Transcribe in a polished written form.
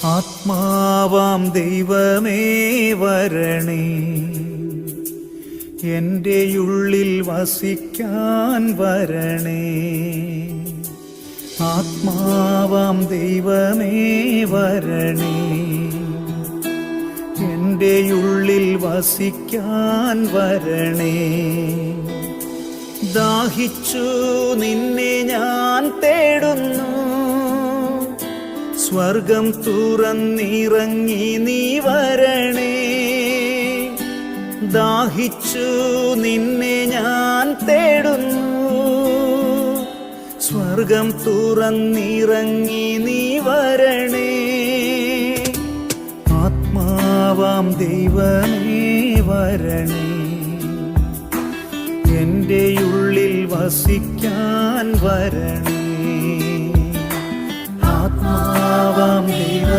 ആത്മാവാം ദൈവമേ വരണേ, എൻ്റെ ഉള്ളിൽ വസിക്കാൻ വരണേ. ആത്മാവാം ദൈവമേ വരണേ, എൻ്റെ ഉള്ളിൽ വസിക്കാൻ വരണേ. ദാഹിച്ചു നിന്നെ ഞാൻ തേടുന്നു, സ്വർഗം തുറന്നിറങ്ങി നീ വരണേ. ദാഹിച്ചു നിന്നെ ഞാൻ തേടുന്നു, സ്വർഗം തുറന്നിറങ്ങി നീ വരണേ. ആത്മാവാം ദൈവമേ വരണേ, എൻ്റെ ഉള്ളിൽ വസിക്കാൻ വരണേ. ആത്മാവാം ദൈവം